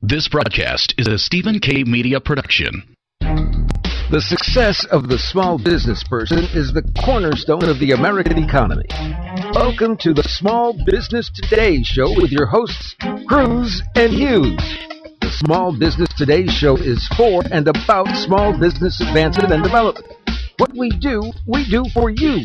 This broadcast is a Stephen K. Media production. The success of the small business person is the cornerstone of the American economy. Welcome to the Small Business Today Show with your hosts, Hughes and Hughes. The Small Business Today Show is for and about small business advancement and development. What we do for you.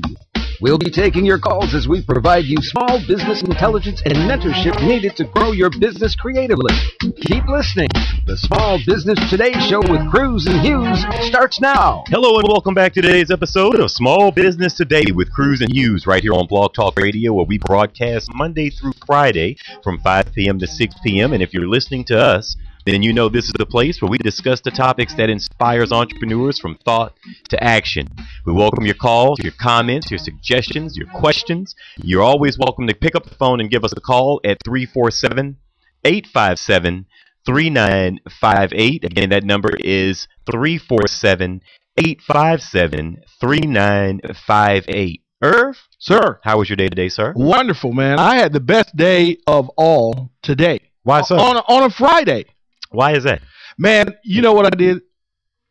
We'll be taking your calls as we provide you small business intelligence and mentorship needed to grow your business creatively. Keep listening. The Small Business Today Show with Cruz and Hughes starts now. Hello and welcome back to today's episode of Small Business Today with Cruz and Hughes right here on Blog Talk Radio, where we broadcast Monday through Friday from 5 p.m. to 6 p.m. And if you're listening to us, then you know this is the place where we discuss the topics that inspires entrepreneurs from thought to action. We welcome your calls, your comments, your suggestions, your questions. You're always welcome to pick up the phone and give us a call at 347-857-3958. Again, that number is 347-857-3958. Irv? Sir. How was your day today, sir? Wonderful, man. I had the best day of all today. Why so? On a Friday. Why is that? Man, you know what I did?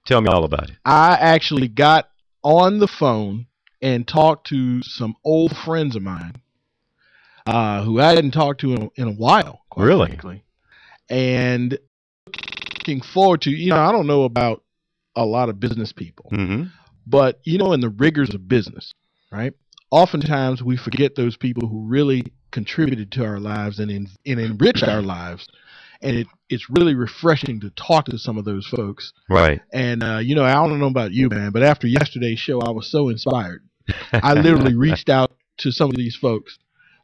Tell me all about it. I actually got on the phone and talked to some old friends of mine who I hadn't talked to in a while. Really? Frankly. And looking forward to, I don't know about a lot of business people, but, in the rigors of business, right? Oftentimes we forget those people who really contributed to our lives and enriched our lives. And it's really refreshing to talk to some of those folks. Right. And, I don't know about you, man, but after yesterday's show, I was so inspired. I literally reached out to some of these folks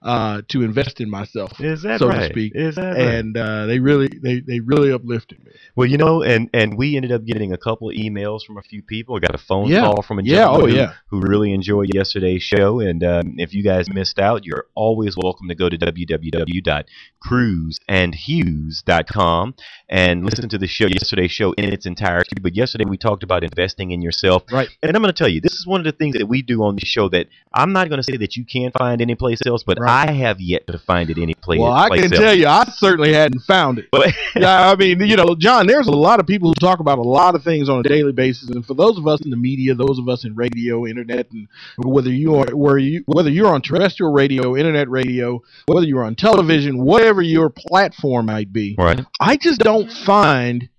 to invest in myself, is that so right? to speak. Is that and they really uplifted me. Well, and we ended up getting a couple of emails from a few people. We got a phone call from a gentleman who really enjoyed yesterday's show. And if you guys missed out, you're always welcome to go to www.cruzandhughes.com and listen to the show, yesterday's show in its entirety. But yesterday we talked about investing in yourself. Right. And I'm going to tell you, this is one of the things that we do on the show that I'm not going to say that you can't find anyplace else, but I have yet to find it any place. Well, I can tell you, I certainly hadn't found it. Yeah, I mean, John, there's a lot of people who talk about a lot of things on a daily basis, and for those of us in the media, those of us in radio, internet, and whether you're on terrestrial radio, internet radio, whether you're on television, whatever your platform might be, right. I just don't find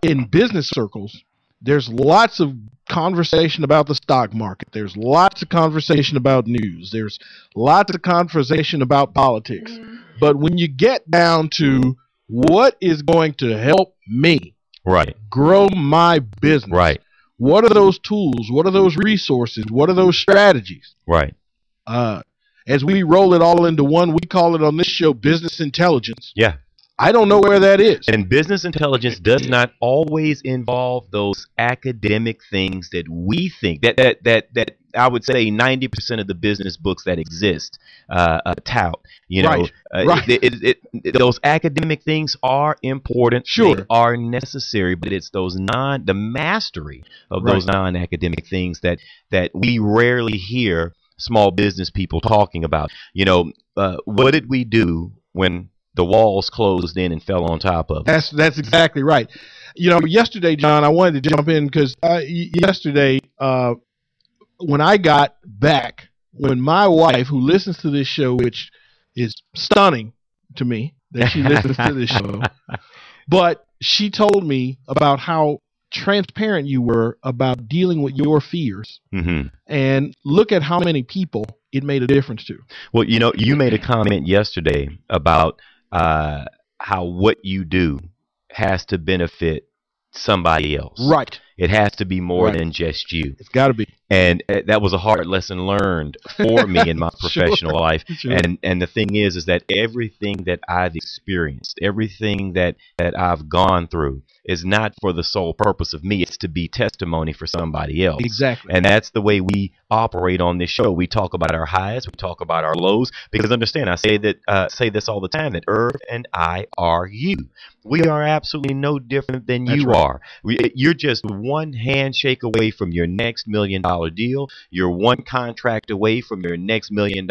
in business circles there's lots of conversation about the stock market. There's lots of conversation about news. There's lots of conversation about politics. But when you get down to what is going to help me grow my business, what are those tools? What are those resources? What are those strategies? Right. As we roll it all into one, we call it on this show business intelligence. Yeah. I don't know where that is. And business intelligence does not always involve those academic things that we think that I would say 90% of the business books that exist tout. Those academic things are important. Sure. They are necessary, but it's the mastery of those non-academic things that we rarely hear small business people talking about. What did we do when the walls closed in and fell on top of us? That's exactly right. Yesterday, John, I wanted to jump in because yesterday, when I got back, when my wife, who listens to this show, which is stunning to me that she listens to this show, but she told me about how transparent you were about dealing with your fears, and look at how many people it made a difference to. Well, you made a comment yesterday about how what you do has to benefit somebody else. Right. It has to be more than just you. It's got to be. And that was a hard lesson learned for me in my professional life. Sure. And the thing is that everything that I've experienced, everything that I've gone through is not for the sole purpose of me. It's to be testimony for somebody else. Exactly. And that's the way we operate on this show. We talk about our highs. We talk about our lows. Because understand, I say this all the time, that Irv and I are you. we are absolutely no different than That's you right. are. You're just one handshake away from your next $1 million deal. You're one contract away from your next $1 million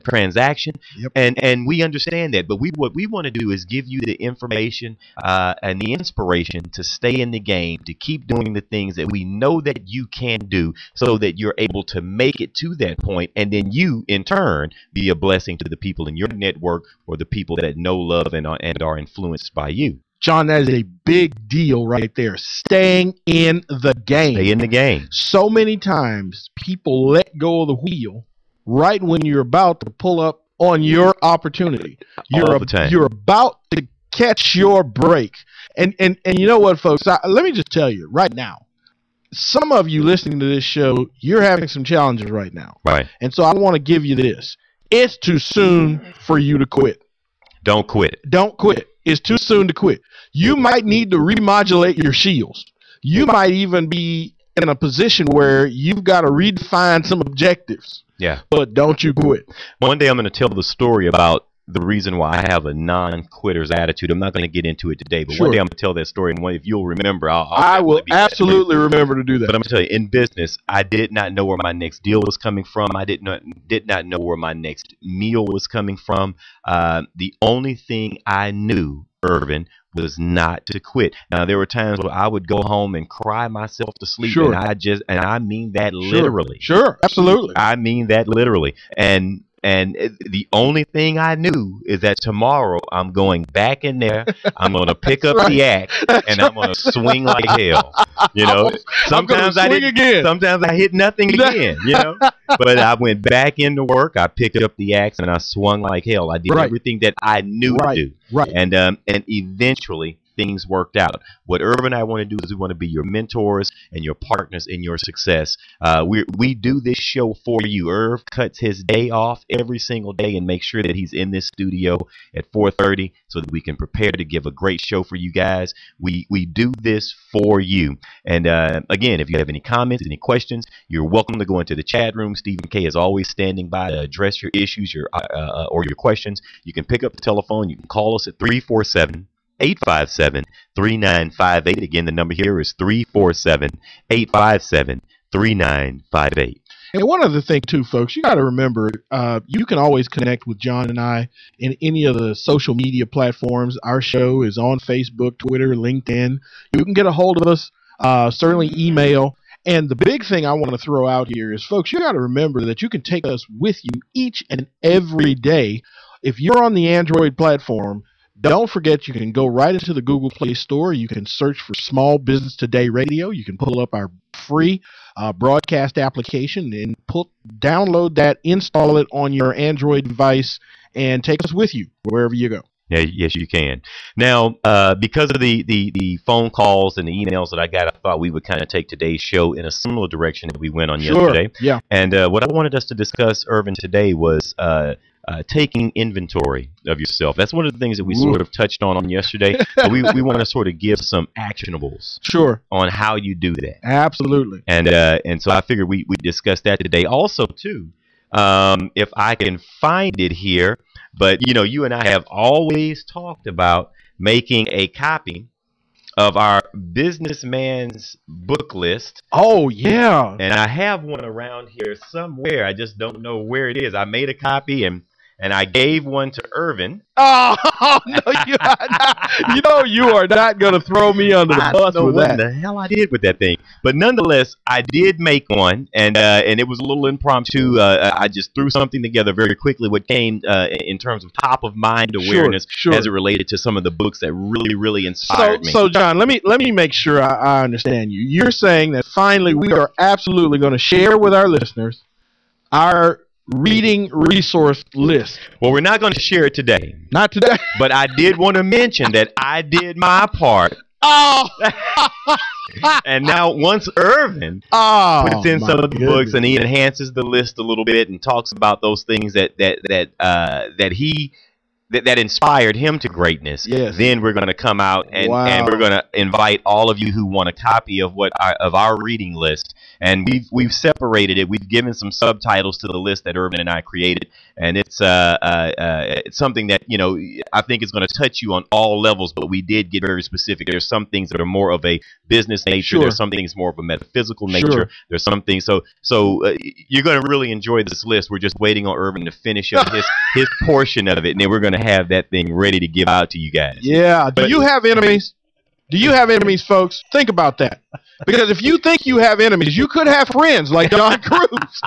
transaction. Yep. And we understand that. But what we want to do is give you the information and the inspiration to stay in the game, to keep doing the things that we know that you can do, so that you're able to make it to that point, and then you, in turn, be a blessing to the people in your network or the people that know, love, and are influenced by you. John, that is a big deal right there. Staying in the game. Stay in the game. So many times people let go of the wheel right when you're about to pull up on your opportunity. All the time. You're about to catch your break. And you know what, folks? Let me just tell you right now, some of you listening to this show, you're having some challenges right now. Right. And so I want to give you this. It's too soon for you to quit. Don't quit. Don't quit. It's too soon to quit. You might need to remodulate your shields. You might even be in a position where you've got to redefine some objectives. Yeah. But don't you quit. One day I'm going to tell the story about the reason why I have a non-quitter's attitude. I'm not going to get into it today, but Sure. one day I'm going to tell that story, and if you'll remember, I will definitely be back. absolutely remember to do that. But I'm going to tell you, in business, I did not know where my next deal was coming from. I did not know where my next meal was coming from. The only thing I knew, Irvin, was not to quit. Now, there were times where I would go home and cry myself to sleep, Sure. and I mean that literally. Sure, absolutely. I mean that literally. And the only thing I knew is that tomorrow I'm going back in there. I'm going to pick up the axe, and I'm going to swing like hell. You know, sometimes I didn't. Again. Sometimes I hit nothing again. You know, but I went back into work. I picked up the axe and I swung like hell. I did Right. everything that I knew to do. Right. And eventually things worked out. What Irvin and I want to do is we want to be your mentors and your partners in your success. We do this show for you. Irv cuts his day off every single day and makes sure that he's in this studio at 4:30 so that we can prepare to give a great show for you guys. We do this for you. And again, if you have any comments, any questions, you're welcome to go into the chat room. Stephen K is always standing by to address your issues, or your questions. You can pick up the telephone. You can call us at 347-857-3958. Again, the number here is 347-857-3958. And one other thing, too, folks, you got to remember, you can always connect with John and I in any of the social media platforms. Our show is on Facebook, Twitter, LinkedIn. You can get a hold of us, certainly email. And the big thing I want to throw out here is, folks, you got to remember that you can take us with you each and every day. If you're on the Android platform, don't forget you can go right into the Google Play Store. You can search for Small Business Today Radio. You can pull up our free broadcast application and download that, install it on your Android device, and take us with you wherever you go. Yeah, yes, you can. Now, because of the phone calls and the emails that I got, I thought we would kind of take today's show in a similar direction that we went on yesterday. Yeah. And what I wanted us to discuss, Irvin, today was taking inventory of yourself. That's one of the things that we sort of touched on yesterday. But we want to sort of give some actionables on how you do that. Absolutely. And so I figured we discuss that today. Also, too, if I can find it here, but, you know, you and I have always talked about making a copy of our businessman's book list. Oh, yeah. And I have one around here somewhere. I just don't know where it is. I made a copy and I gave one to Irvin. Oh, no, you are not going to throw me under the bus with that. What the hell I did with that thing. But nonetheless, I did make one, and it was a little impromptu. I just threw something together very quickly, what came in terms of top-of-mind awareness as it related to some of the books that really, really inspired me. So, John, let me make sure I understand you. You're saying that finally we are absolutely going to share with our listeners our reading resource list. Well, we're not going to share it today. Not today. But I did want to mention that I did my part. Oh! And now once Irvin puts in some of the books and he enhances the list a little bit and talks about those things that inspired him to greatness, then we're going to come out and we're going to invite all of you who want a copy of our reading list, And we've separated it. We've given some subtitles to the list that Irvin and I created, and it's something that, you know, I think is going to touch you on all levels. But we did get very specific. There's some things that are more of a business nature. Sure. There's some things more of a metaphysical nature. Sure. There's some things. So you're going to really enjoy this list. We're just waiting on Irvin to finish up his portion of it, and then we're going to have that thing ready to give out to you guys. Yeah. Do you have enemies? Do you have enemies, folks? Think about that. Because if you think you have enemies, you could have friends like John Cruz.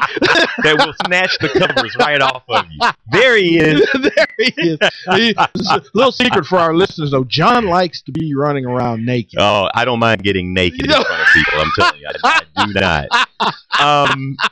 That will snatch the covers right off of you. There he is. There he is. A little secret for our listeners, though. John likes to be running around naked. Oh, I don't mind getting naked in front of people. I'm telling you, I do not.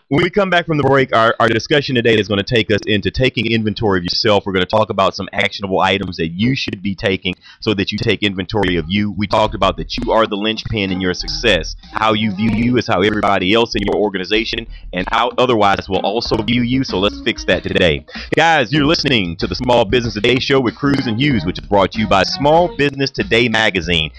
When we come back from the break, our discussion today is going to take us into taking inventory of yourself. We're going to talk about some actionable items that you should be taking so that you take inventory of you. We talked about that you are the linchpin in your success. How you view you is how everybody else in your organization and how otherwise will also view you. So let's fix that today. Guys, you're listening to the Small Business Today show with Cruz and Hughes, which is brought to you by Small Business Today magazine.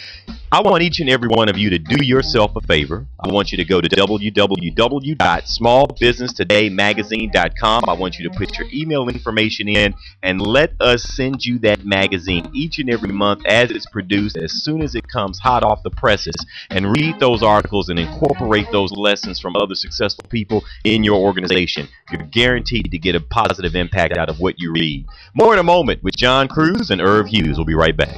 I want each and every one of you to do yourself a favor. I want you to go to www.smallbusinesstodaymagazine.com. I want you to put your email information in and let us send you that magazine each and every month as it's produced, as soon as it comes hot off the presses, and read those articles and incorporate those lessons from other successful people in your organization. You're guaranteed to get a positive impact out of what you read. More in a moment with John Cruz and Irv Hughes. We'll be right back.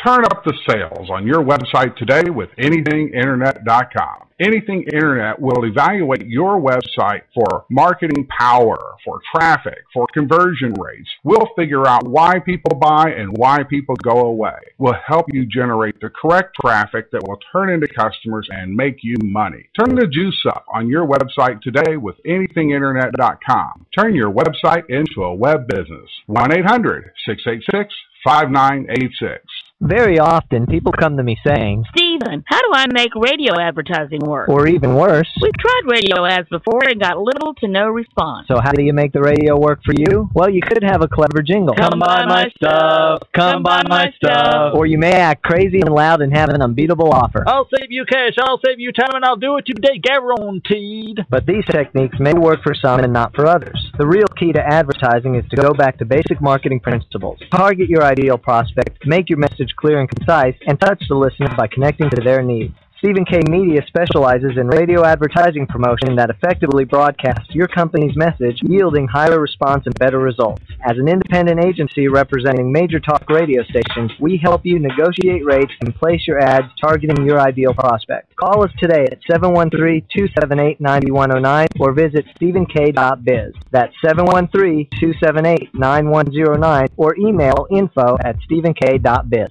Turn up the sales on your website today with anythinginternet.com. Anything Internet will evaluate your website for marketing power, for traffic, for conversion rates. We'll figure out why people buy and why people go away. We'll help you generate the correct traffic that will turn into customers and make you money. Turn the juice up on your website today with anythinginternet.com. Turn your website into a web business. 1-800-686-5986. Very often, people come to me saying, Stephen, how do I make radio advertising work? or even worse, We've tried radio ads before and got little to no response. so how do you make the radio work for you? Well, you could have a clever jingle. Come buy my stuff. Come buy my stuff. Or you may act crazy and loud and have an unbeatable offer. I'll save you cash, I'll save you time, and I'll do it today, guaranteed. But these techniques may work for some and not for others. The real key to advertising is to go back to basic marketing principles. Target your ideal prospect, make your message clear and concise, and touch the listener by connecting to their needs. Stephen K. Media specializes in radio advertising promotion that effectively broadcasts your company's message, yielding higher response and better results. As an independent agency representing major talk radio stations, we help you negotiate rates and place your ads targeting your ideal prospect. Call us today at 713-278-9109 or visit stephenk.biz. That's 713-278-9109 or email info@stephenk.biz.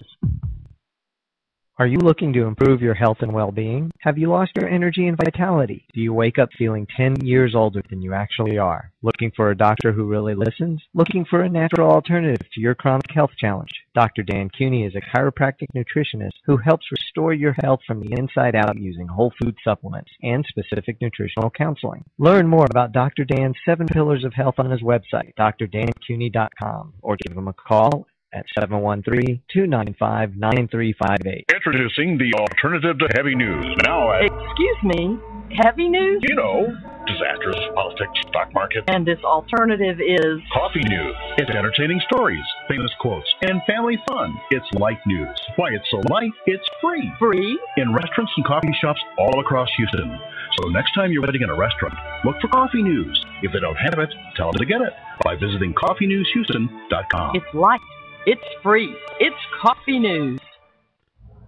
Are you looking to improve your health and well-being? Have you lost your energy and vitality? Do you wake up feeling 10 years older than you actually are? Looking for a doctor who really listens? Looking for a natural alternative to your chronic health challenge? Dr. Dan Cuny is a chiropractic nutritionist who helps restore your health from the inside out using whole food supplements and specific nutritional counseling. Learn more about Dr. Dan's 7 Pillars of Health on his website, drdancuny.com, or give him a call at 713-295-9358. Introducing the alternative to heavy news. Now at, Excuse me, heavy news? you know, disasters, politics, stock market, And this alternative is... coffee news. It's entertaining stories, famous quotes, and family fun. It's light news. Why it's so light, it's free. Free? In restaurants and coffee shops all across Houston. So next time you're waiting in a restaurant, look for coffee news. If they don't have it, tell them to get it by visiting coffeenewshouston.com. It's light. It's free. It's coffee news.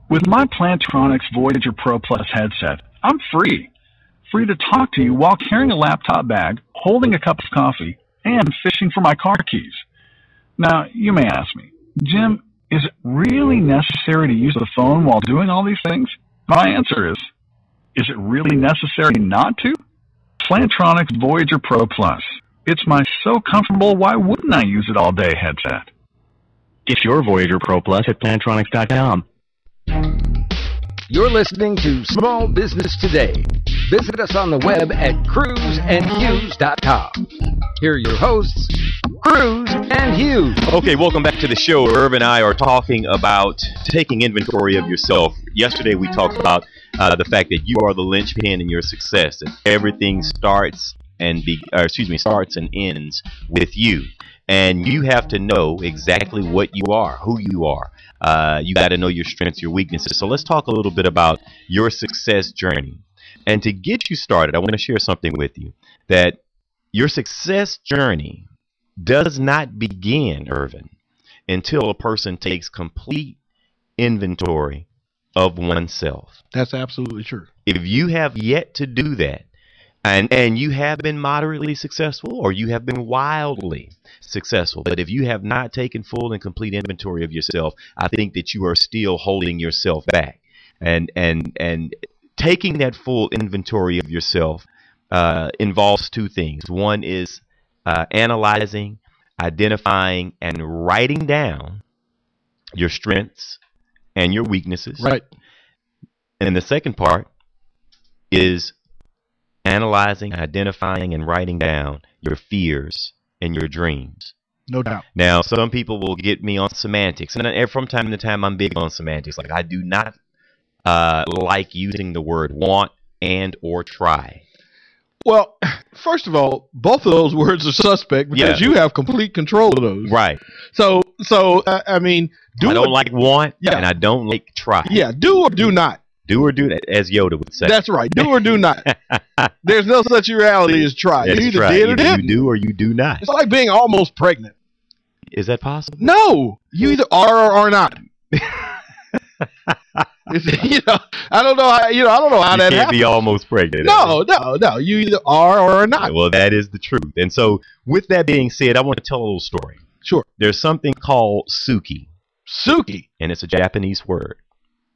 With my Plantronics Voyager Pro Plus headset, I'm free. Free to talk to you while carrying a laptop bag, holding a cup of coffee, and fishing for my car keys. Now, you may ask me, Jim, is it really necessary to use the phone while doing all these things? My answer is it really necessary not to? Plantronics Voyager Pro Plus. It's my so comfortable, why wouldn't I use it all day headset. Get your Voyager Pro Plus at Plantronics.com. You're listening to Small Business Today. Visit us on the web at cruiseandhughes.com. Here are your hosts, Cruz and Hughes. Okay, welcome back to the show. Irv and I are talking about taking inventory of yourself. Yesterday we talked about the fact that you are the linchpin in your success, that everything starts and ends with you. And you have to know exactly what you are, who you are. You got to know your strengths, your weaknesses. So let's talk a little bit about your success journey. And to get you started, I want to share something with you, that your success journey does not begin, Irvin, until a person takes complete inventory of oneself. That's absolutely true. If you have yet to do that, and you have been moderately successful or you have been wildly successful, but if you have not taken full and complete inventory of yourself, I think that you are still holding yourself back. And taking that full inventory of yourself involves two things. One is analyzing, identifying, and writing down your strengths and your weaknesses. Right. And the second part is analyzing, identifying, and writing down your fears and your dreams. No doubt. Now, some people will get me on semantics, and from time to time, I'm big on semantics. Like, I do not like using the word want and or try. Well, first of all, both of those words are suspect because you have complete control of those. Right. So I mean, I don't like want, and I don't like try. Yeah, do or do not. Do or do that, as Yoda would say. That's right. Do or do not. There's no such reality as try. Yes, You either try. did or Either didn't. you do or you do not. It's like being almost pregnant. Is that possible? No, you either are or are not. I don't know how. I don't know how that happens. You can't be almost pregnant. No. You either are or are not. Well, that is the truth. And so, with that being said, I want to tell a little story. Sure. There's something called Suki. Suki. And it's a Japanese word.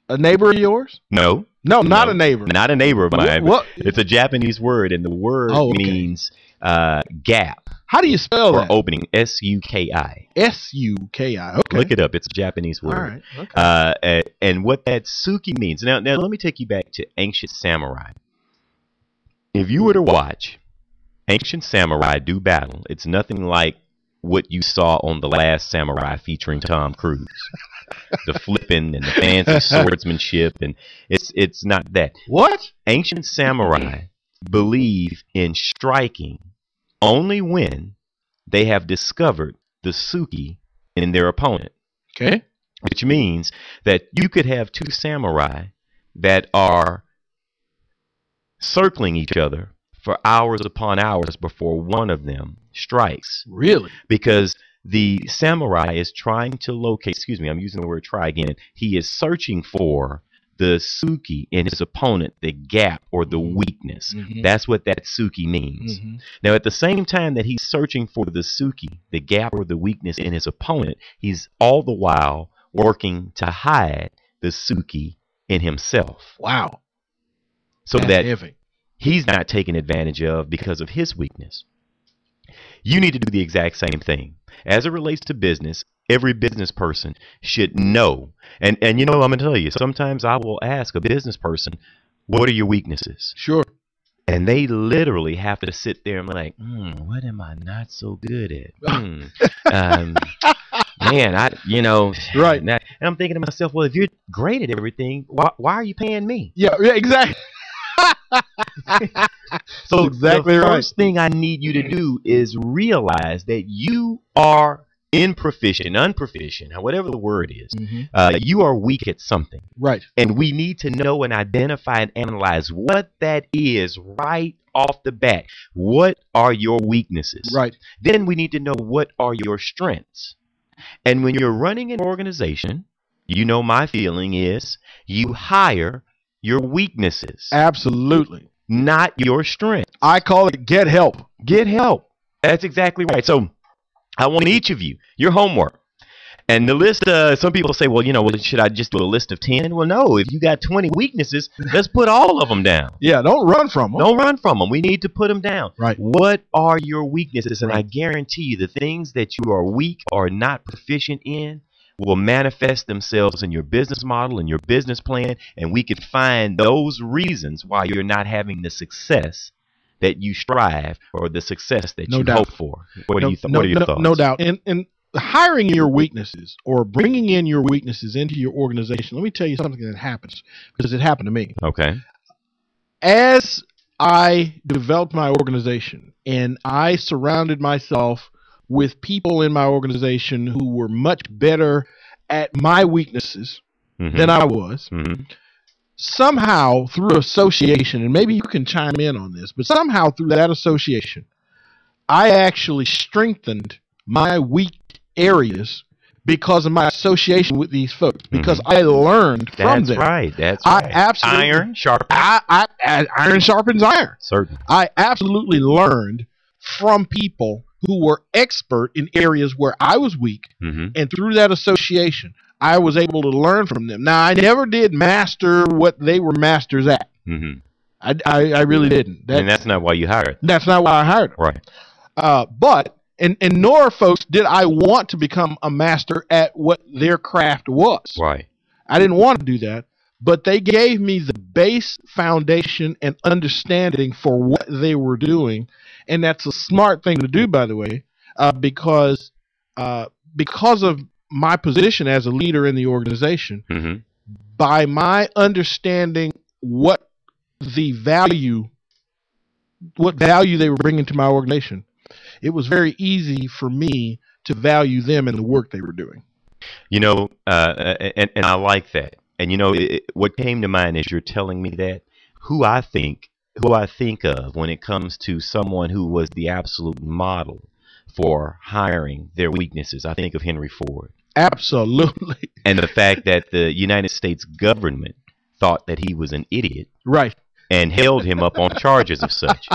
A neighbor of yours? No, not a neighbor. Not a neighbor of mine. What? It's a Japanese word, and the word means gap. How do you spell that? Or opening. S-U-K-I. S-U-K-I. Okay. Look it up. It's a Japanese word. All right. Okay. And what that Suki means. Now, let me take you back to ancient samurai. If you were to watch ancient samurai do battle, it's nothing like what you saw on The Last Samurai featuring Tom Cruise. The flipping and the fancy swordsmanship, and it's not that. What? Ancient samurai believe in striking only when they have discovered the Suki in their opponent. Okay. Which means that you could have two samurai that are circling each other for hours upon hours before one of them strikes. Really? Because the samurai is trying to locate, I'm using the word try again. He is searching for the Suki in his opponent, the gap or the weakness. Mm-hmm. That's what that Suki means. Mm-hmm. Now, at the same time that he's searching for the Suki, the gap or the weakness in his opponent, he's all the while working to hide the Suki in himself. Wow. So That's that heavy. He's not taken advantage of because of his weakness. You need to do the exact same thing. As it relates to business, every business person should know. And I'm going to tell you, sometimes I will ask a business person, what are your weaknesses? Sure. And they literally have to sit there and be like, what am I not so good at? Man, right. And I'm thinking to myself, well, if you're great at everything, why are you paying me? Yeah, exactly. So exactly the right. first thing I need you to do is realize that you are unproficient, whatever the word is. Mm-hmm. You are weak at something. Right. And we need to know and identify and analyze what that is right off the bat. What are your weaknesses? Right. Then we need to know what are your strengths. And when you're running an organization, my feeling is you hire your weaknesses. Absolutely. Not your strength. I call it get help. Get help. That's exactly right. So I want each of you, your homework. And the list, some people say, well, should I just do a list of 10? Well, no, if you got 20 weaknesses, let's put all of them down. Yeah, don't run from them. Don't run from them. We need to put them down. Right. What are your weaknesses? And I guarantee you the things that you are weak or not proficient in will manifest themselves in your business model and your business plan, and we can find those reasons why you're not having the success that you strive or the success that you hope for. What are your thoughts? No doubt. And hiring your weaknesses or bringing in your weaknesses into your organization, let me tell you something that happens, because it happened to me. Okay. As I developed my organization and I surrounded myself with people in my organization who were much better at my weaknesses than I was, somehow through association, and maybe you can chime in on this, but somehow through that association, I actually strengthened my weak areas because of my association with these folks, because I learned from them. That's right. I absolutely, iron sharpens iron sharpens iron. Certainly. I absolutely learned from people who were expert in areas where I was weak, and through that association, I was able to learn from them. Now, I never did master what they were masters at. I really didn't. And that's not why you hired them. That's not why I hired them. Right. But nor, folks, did I want to become a master at what their craft was. Right. I didn't want to do that. But they gave me the base foundation and understanding for what they were doing. And that's a smart thing to do, by the way, because of my position as a leader in the organization, by my understanding what value they were bringing to my organization, it was very easy for me to value them and the work they were doing. You know, and I like that. And you know, what came to mind as you're telling me that, who I think of when it comes to someone who was the absolute model for hiring their weaknesses, I think of Henry Ford. Absolutely. And the fact that the United States government thought that he was an idiot, right, and held him up on charges of such.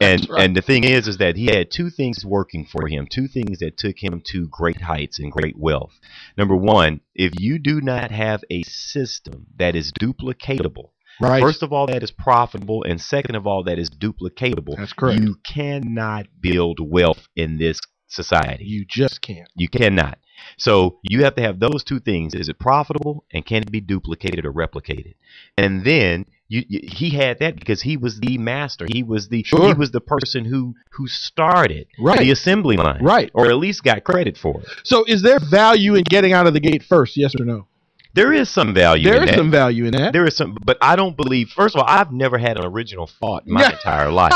And the thing is that he had two things working for him, two things that took him to great heights and great wealth. Number one, if you do not have a system that is duplicatable, first of all, that is profitable, and second of all, that is duplicatable, that's correct, you cannot build wealth in this society. You just can't. You cannot. So you have to have those two things. Is it profitable, and can it be duplicated or replicated? And then he had that because he was the master. He was the person who started the assembly line, or at least got credit for it. So is there value in getting out of the gate first? Yes or no? There is some value in that. There is some value in that. There is some, but I don't believe, first of all, I've never had an original thought in my entire life.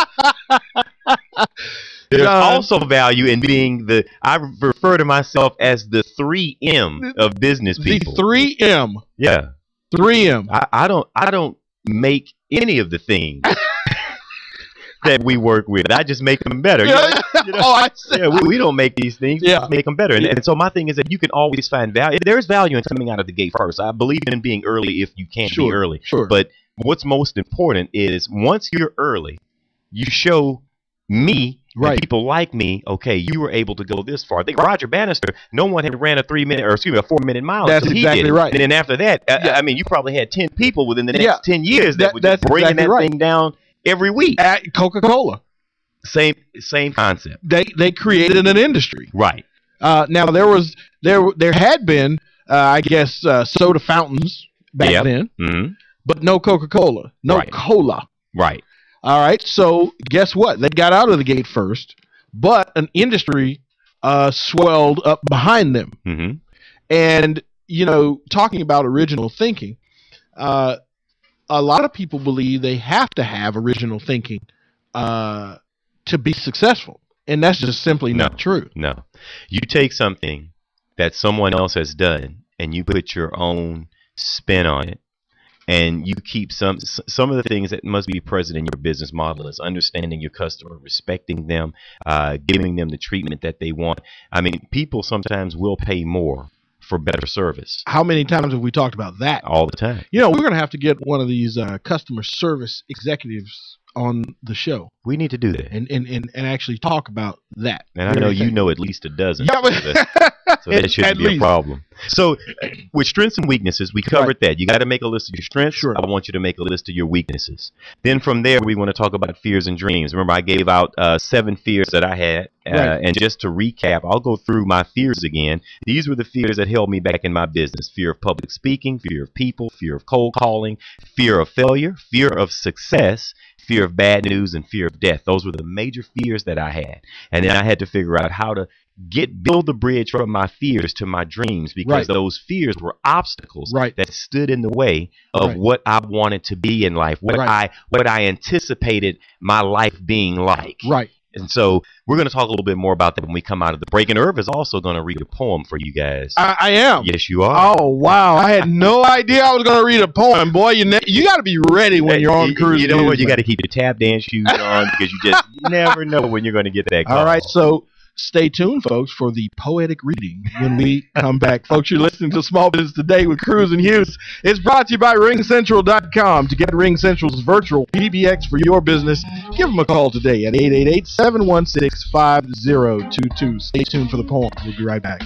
There's also value in being I refer to myself as the 3M of business people. The 3M. Yeah. 3M. I don't make any of the things that we work with. I just make them better. I see. Yeah, we don't make these things. We make them better. And so my thing is that you can always find value. There's value in coming out of the gate first. I believe in being early if you can be early. But what's most important is once you're early, you show me, people like me, okay, you were able to go this far. I think Roger Bannister, no one had ran a 4-minute mile. That's exactly right. And then after that, I mean, you probably had 10 people within the next 10 years that were just bringing that thing down every week. At Coca-Cola. Same concept. They created an industry. Right. Now there had been I guess soda fountains back then, but no Coca-Cola, no cola. Right. All right. So guess what? They got out of the gate first, but an industry swelled up behind them. And talking about original thinking, a lot of people believe they have to have original thinking to be successful, and that's just simply not true. No, you take something that someone else has done and you put your own spin on it, and you keep some of the things that must be present in your business model is understanding your customer, respecting them, giving them the treatment that they want. I mean, people sometimes will pay more for better service. How many times have we talked about that? All the time. We're going to have to get one of these customer service executives on the show. We need to do that and actually talk about that. And I know you know at least a dozen. So that shouldn't be a problem. So with strengths and weaknesses, we covered that. You got to make a list of your strengths. Sure. I want you to make a list of your weaknesses. Then from there, we want to talk about fears and dreams. Remember, I gave out 7 fears that I had. And just to recap, I'll go through my fears again. These were the fears that held me back in my business. Fear of public speaking, fear of people, fear of cold calling, fear of failure, fear of success, fear of bad news, and fear of death. Those were the major fears that I had. And then I had to figure out how to build the bridge from my fears to my dreams, because those fears were obstacles that stood in the way of what I wanted to be in life, what I anticipated my life being like. And so we're going to talk a little bit more about that when we come out of the break. And Irv is also going to read a poem for you guys. I am. Yes, you are. Oh, wow. I had no idea I was going to read a poem. Boy, you got to be ready when you're on cruise. You know what? You got to keep your tap dance shoes on, because you just never know when you're going to get that call. All right, so stay tuned, folks, for the poetic reading when we come back. Folks, you're listening to Small Business Today with Cruz and Hughes. It's brought to you by RingCentral.com. To get RingCentral's virtual PBX for your business, give them a call today at 888-716-5022. Stay tuned for the poem. We'll be right back.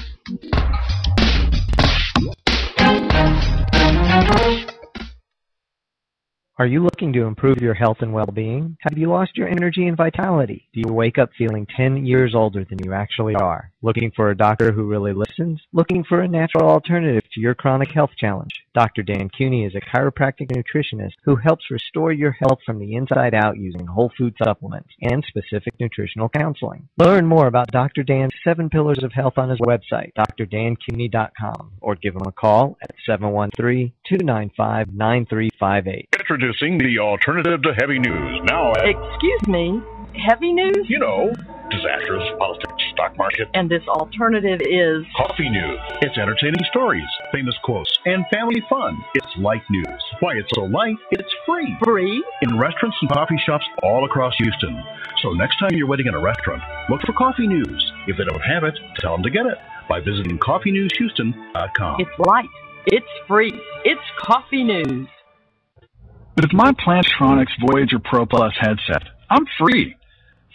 Are you looking to improve your health and well-being? Have you lost your energy and vitality? Do you wake up feeling 10 years older than you actually are? Looking for a doctor who really listens? Looking for a natural alternative to your chronic health challenge? Dr. Dan Cooney is a chiropractic nutritionist who helps restore your health from the inside out using whole food supplements and specific nutritional counseling. Learn more about Dr. Dan's 7 Pillars of Health on his website, drdancooney.com, or give him a call at 713-295-9358. Introducing the alternative to heavy news. Now, Excuse me, heavy news? you know, disasters, politics, stock market. And this alternative is... Coffee news. It's entertaining stories, famous quotes, and family fun. It's light news. Why it's so light, it's free. Free? In restaurants and coffee shops all across Houston. So next time you're waiting in a restaurant, look for coffee news. If they don't have it, tell them to get it by visiting coffeenewshouston.com. It's light. It's free. It's coffee news. With my Plantronics Voyager Pro Plus headset, I'm free.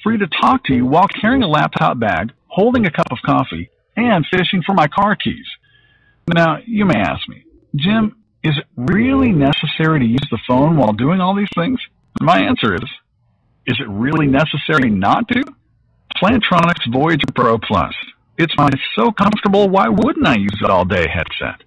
Free to talk to you while carrying a laptop bag, holding a cup of coffee, and fishing for my car keys. Now, you may ask me, Jim, is it really necessary to use the phone while doing all these things? And my answer is it really necessary not to? Plantronics Voyager Pro Plus. It's my so comfortable, why wouldn't I use it all day headset.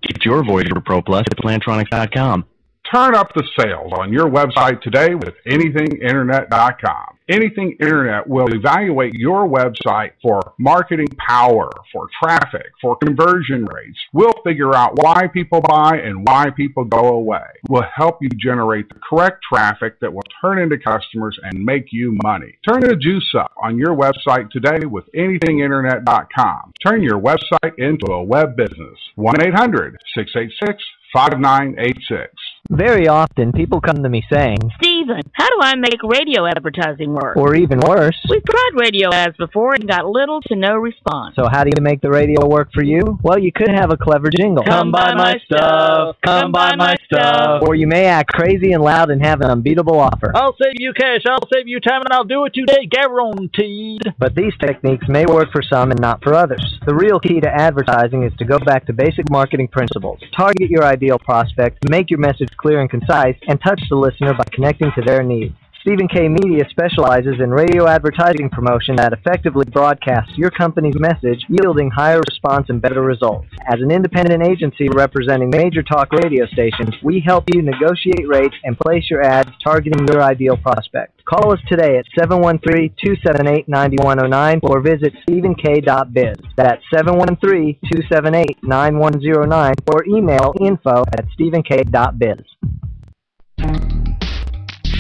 Get your Voyager Pro Plus at Plantronics.com. Turn up the sales on your website today with anythinginternet.com. Anything Internet will evaluate your website for marketing power, for traffic, for conversion rates. We'll figure out why people buy and why people go away. We'll help you generate the correct traffic that will turn into customers and make you money. Turn the juice up on your website today with anythinginternet.com. Turn your website into a web business. 1-800-686-5986. Very often, people come to me saying, Stephen, how do I make radio advertising work? or even worse, We've tried radio ads before and got little to no response. so how do you make the radio work for you? Well, you could have a clever jingle. Come buy my stuff. Come buy my stuff. Or you may act crazy and loud and have an unbeatable offer. I'll save you cash. I'll save you time, and I'll do it today, guaranteed. But these techniques may work for some and not for others. The real key to advertising is to go back to basic marketing principles. Target your ideal prospect, make your message clear and concise, and touch the listener by connecting to their needs. Stephen K. Media specializes in radio advertising promotion that effectively broadcasts your company's message, yielding higher response and better results. As an independent agency representing major talk radio stations, we help you negotiate rates and place your ads targeting your ideal prospect. Call us today at 713-278-9109 or visit stephenk.biz. That's 713-278-9109 or email info@stephenk.biz.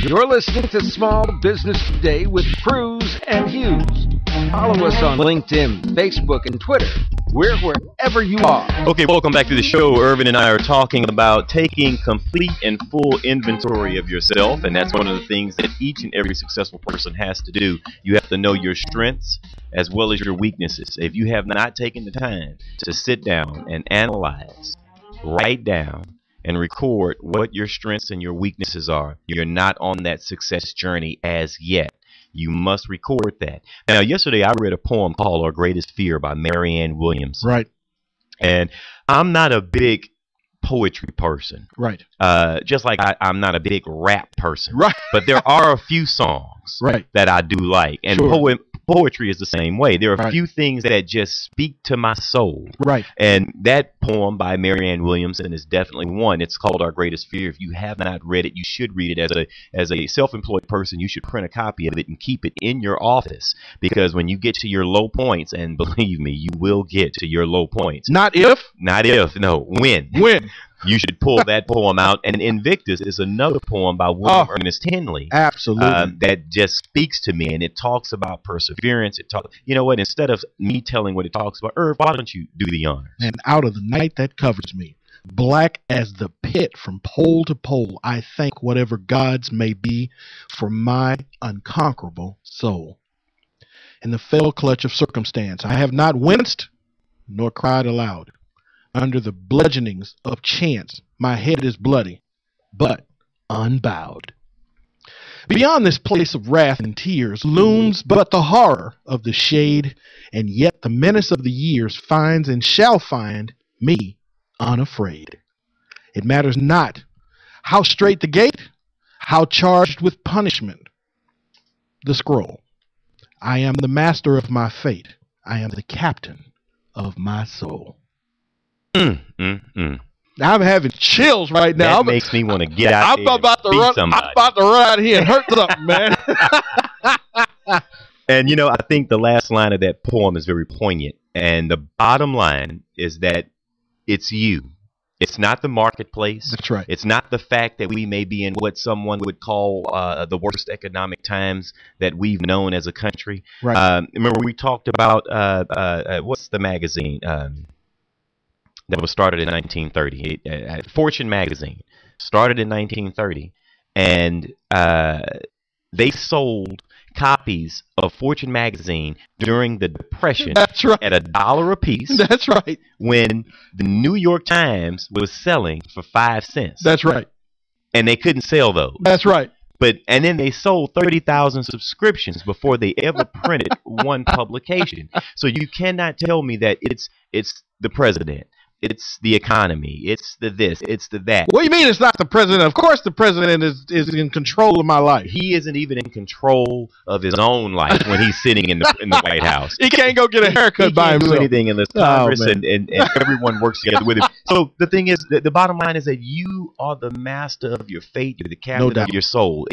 You're listening to Small Business Today with Cruz and Hughes. Follow us on LinkedIn, Facebook, and Twitter. We're wherever you are. Okay, welcome back to the show. Irvin and I are talking about taking complete and full inventory of yourself, and that's one of the things that each and every successful person has to do. You have to know your strengths as well as your weaknesses. If you have not taken the time to sit down and analyze, write down, and record what your strengths and your weaknesses are, you're not on that success journey as yet. you must record that. Now, yesterday I read a poem called Our Greatest Fear by Marianne Williams. Right. And I'm not a big poetry person. Right. Just like I'm not a big rap person. Right. But there are a few songs right. that I do like. And Sure. Poetry is the same way. There are a Right. few things that just speak to my soul. Right. And that poem by Marianne Williamson is definitely one. It's called Our Greatest Fear. If you have not read it, you should read it. As a self-employed person, you should print a copy of it and keep it in your office, because when you get to your low points, and believe me, you will get to your low points. Not when. When. You should pull that poem out. And Invictus is another poem by William Ernest Henley. Absolutely. That just speaks to me, and it talks about perseverance. You know what? Instead of me telling what it talks about, Irv, why don't you do the honors? And out of the night that covers me, black as the pit from pole to pole, I thank whatever gods may be for my unconquerable soul. In the fell clutch of circumstance, I have not winced nor cried aloud. Under the bludgeonings of chance, my head is bloody, but unbowed. Beyond this place of wrath and tears looms but the horror of the shade, and yet the menace of the years finds and shall find me unafraid. It matters not how straight the gate, how charged with punishment the scroll. I am the master of my fate. I am the captain of my soul. I'm having chills right now. That makes me want to get out there I'm about to run out here and hurt something, man. And, you know, I think the last line of that poem is very poignant. And the bottom line is that it's you. It's not the marketplace. That's right. It's not the fact that we may be in what someone would call the worst economic times that we've known as a country. Right. Remember we talked about, what's the magazine? That was started in 1930. Fortune magazine started in 1930, and they sold copies of Fortune magazine during the Depression. That's right. At $1 a piece. That's right. When the New York Times was selling for 5 cents. That's right. And they couldn't sell those. That's right. And then they sold 30,000 subscriptions before they ever printed one publication. So you cannot tell me that it's the president. It's the economy. It's the this. It's the that. What do you mean it's not the president? Of course the president is in control of my life. He isn't even in control of his own life when he's sitting in the White House. He can't go get a haircut by himself. He can't do anything unless Congress and everyone works together with him. So the thing is, the bottom line is that you are the master of your fate. You're the captain of your soul.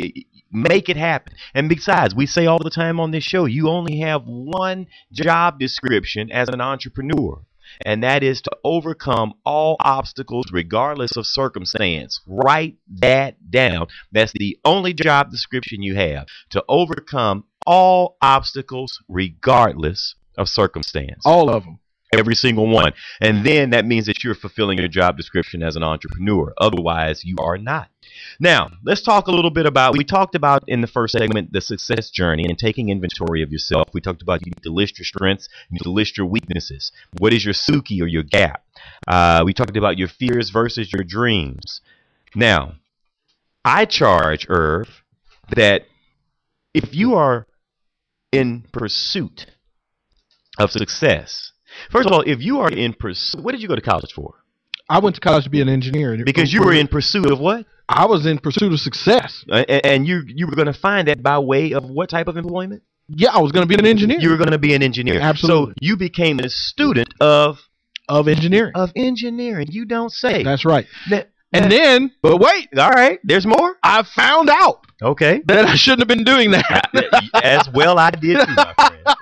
Make it happen. And besides, we say all the time on this show, you only have one job description as an entrepreneur. And that is to overcome all obstacles regardless of circumstance. Write that down. That's the only job description you have, to overcome all obstacles regardless of circumstance. All of them. Every single one. And then that means that you're fulfilling your job description as an entrepreneur. Otherwise, you are not. Now, let's talk a little bit about, we talked about in the first segment, the success journey and taking inventory of yourself. We talked about you need to list your strengths, you need to list your weaknesses. What is your Suki or your gap? We talked about your fears versus your dreams. Now, I charge, Irv, that if you are in pursuit of success, first of all, if you are in pursuit, what did you go to college for? I went to college to be an engineer. Because you were in pursuit of what? I was in pursuit of success. And you were going to find that by way of what type of employment? Yeah, I was going to be an engineer. You were going to be an engineer. Absolutely. So you became a student of engineering. Of engineering. You don't say. That's right. But wait. All right. There's more. I found out. Okay. That I shouldn't have been doing that. As well I did too, my friend.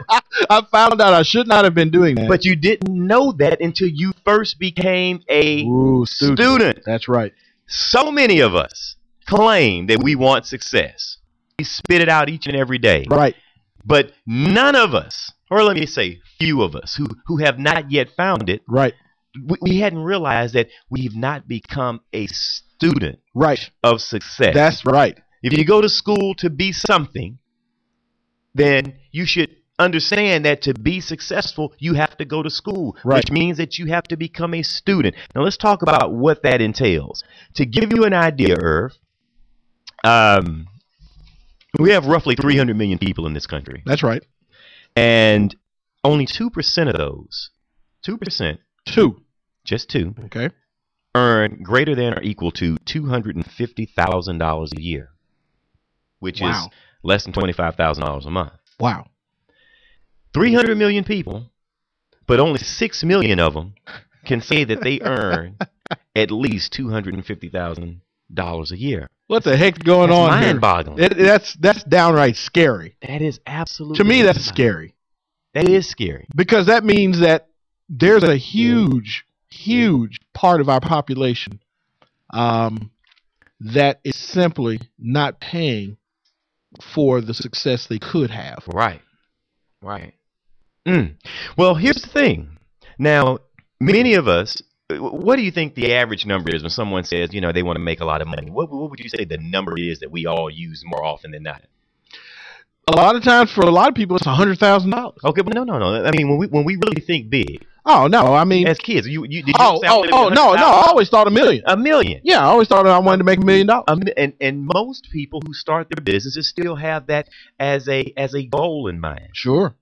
I found out I should not have been doing that. But you didn't know that until you first became a student. That's right. So many of us claim that we want success. We spit it out each and every day. Right. But none of us, or let me say few of us, who have not yet found it, right, we hadn't realized that we've not become a student of success. That's right. If you go to school to be something, then you should understand that to be successful, you have to go to school, which means that you have to become a student. Now, let's talk about what that entails. To give you an idea, Irv, We have roughly 300 million people in this country. That's right. And only 2% of those, 2%, just two, okay, earn greater than or equal to $250,000 a year, which is less than $25,000 a month. Wow. 300 million people, but only 6 million of them can say that they earn at least $250,000 a year. What the heck's going on here? Mind-boggling. That's downright scary. That is absolutely. To me, that's scary. That is scary. Because that means that there's a huge part of our population that is simply not paying for the success they could have. Right. Well, here's the thing. Now, many of us, what do you think the average number is when someone says, they want to make a lot of money? What would you say the number is that we all use more often than not? A lot of times, for a lot of people, it's $100,000. Okay, but no. I mean, when we really think big. Oh no, I mean, as kids, did you no, I always thought $1 million. $1 million. Yeah, I always thought I wanted to make $1 million. And most people who start their businesses still have that as a goal in mind. Sure.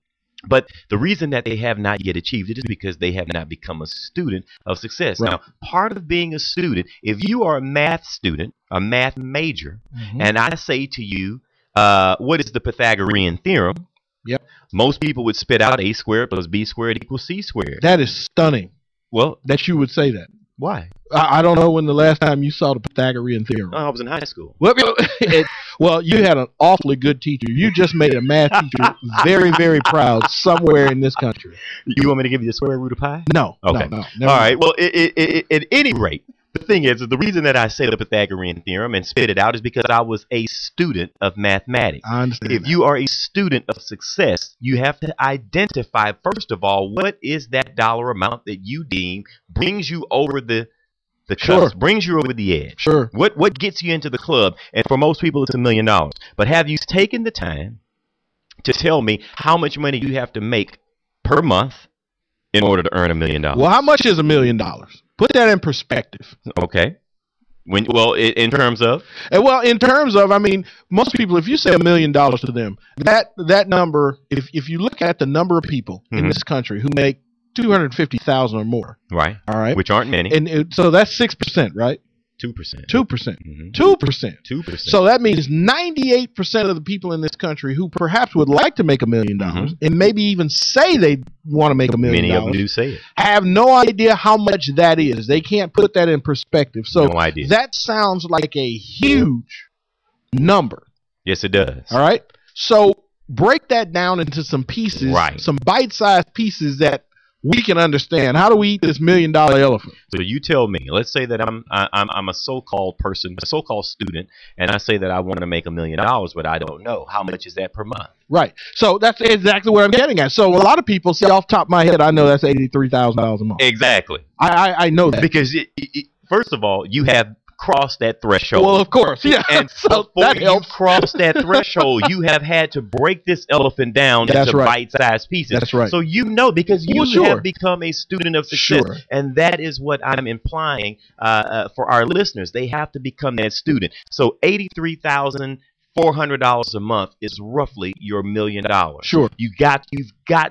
But the reason that they have not yet achieved it is because they have not become a student of success. Right. Now, part of being a student, if you are a math student, a math major, and I say to you, what is the Pythagorean theorem? Yep. Most people would spit out a squared plus b squared equals c squared. That is stunning. Well, that you would say that. Why? I don't know when the last time you saw the Pythagorean theorem. I was in high school. Well, you had an awfully good teacher. You just made a math teacher very, very proud somewhere in this country. You want me to give you the square root of pi? No. Okay. No, all right. Well, at any rate, the thing is, the reason that I say the Pythagorean theorem and spit it out is because I was a student of mathematics. I understand. If you are a student of success, you have to identify, first of all, what is that dollar amount that you deem brings you over the cusp, brings you over the edge. Sure. What gets you into the club? And for most people, it's $1 million. But have you taken the time to tell me how much money you have to make per month in order to earn $1 million? Well, how much is $1 million? Put that in perspective. Okay. In terms of? In terms of, I mean, most people, if you say $1 million to them, that number, if you look at the number of people in this country who make $250,000 or more, right? All right, which aren't many, and so that's 6%, right? 2%. 2%. So that means 98% of the people in this country who perhaps would like to make $1 million and maybe even say they want to make $1 million. Many of them do say it. Have no idea how much that is. They can't put that in perspective. So no idea. That sounds like a huge number. Yes, it does. All right. So break that down into some pieces, some bite-sized pieces that we can understand. How do we eat this $1 million elephant? So you tell me. Let's say that I'm a so-called person, a so-called student, and I say that I want to make $1 million, but I don't know how much is that per month. Right. So that's exactly what I'm getting at. So a lot of people see off the top of my head, I know that's $83,000 a month. Exactly. I know that because first of all, you have crossed that threshold. Well, of course, yeah. And so before you cross that threshold, you have had to break this elephant down into bite-sized pieces. That's right. So because you have become a student of success, and that is what I'm implying for our listeners. They have to become that student. So $83,400 a month is roughly your $1 million. Sure. You've got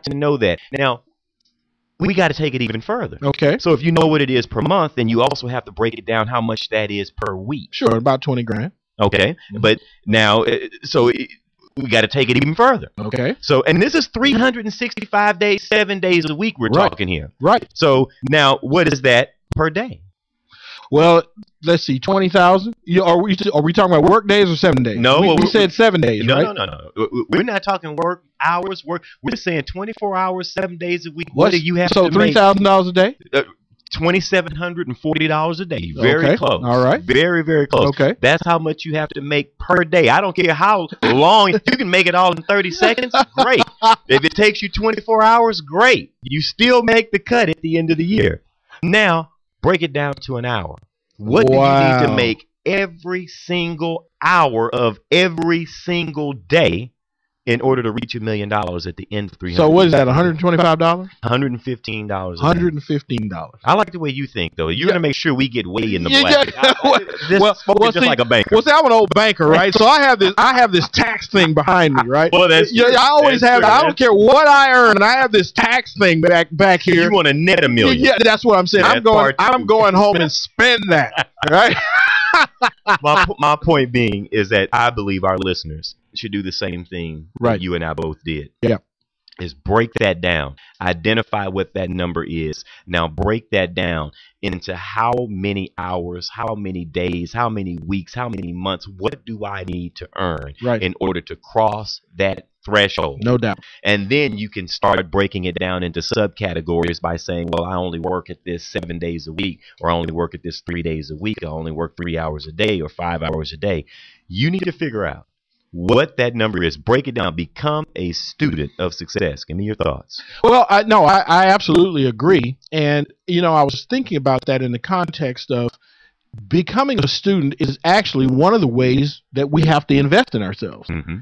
to know that. Now, we got to take it even further. Okay. So if you know what it is per month, then you also have to break it down how much that is per week. Sure, about $20,000. Okay. But now, we got to take it even further. Okay. So, and this is 365 days, 7 days a week we're talking here. Right. So now, what is that per day? Well, let's see, 20,000. Are we talking about work days or 7 days? No, we said 7 days. No, right? no. We're not talking work hours. We're saying 24 hours, 7 days a week. What do you have to make? So $3,000 a day. $2,740 a day. Very close. All right. Very, very close. Okay. That's how much you have to make per day. I don't care how long. If you can make it all in 30 seconds, great. If it takes you 24 hours, great. You still make the cut at the end of the year. Now, break it down to an hour. What do you need to make every single hour of every single day in order to reach $1 million at the end of 300. So what is that, $125? $115. $115. I like the way you think, though. You're going to make sure we get way in the Yeah, black. yeah. Like a banker. Well, see, I'm an old banker, right? So I have this tax thing behind me, right? Well, that's true. I always have. I don't care what I earn. I have this tax thing back here. You want to net $1 million? Yeah, that's what I'm saying. I'm going home and spend that, right? my point being is that I believe our listeners should do the same thing that you and I both did. Yeah. Is break that down. Identify what that number is. Now break that down into how many hours, how many days, how many weeks, how many months, what do I need to earn in order to cross that threshold? No doubt. And then you can start breaking it down into subcategories by saying, well, I only work at this 7 days a week, or I only work at this 3 days a week, I only work 3 hours a day or 5 hours a day. You need to figure out what that number is. Break it down. Become a student of success. Give me your thoughts. Well, I absolutely agree. And, I was thinking about that in the context of becoming a student is actually one of the ways that we have to invest in ourselves. Mm-hmm.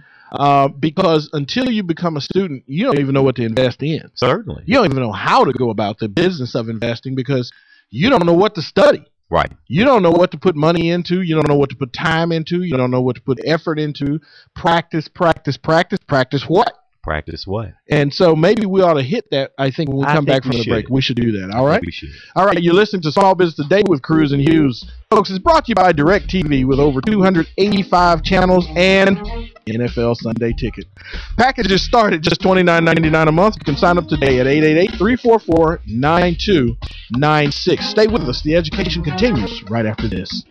Because until you become a student, you don't even know what to invest in. Certainly. You don't even know how to go about the business of investing because you don't know what to study. Right. You don't know what to put money into. You don't know what to put time into. You don't know what to put effort into. Practice what? Practice what? And so maybe we ought to hit that, I think, when we come back from the break. We should do that, all right? We should. All right, you're listening to Small Business Today with Cruz and Hughes. Folks, it's brought to you by DirecTV with over 285 channels and NFL Sunday Ticket. Packages start at just $29.99 a month. You can sign up today at 888-344-9296. Stay with us. The education continues right after this.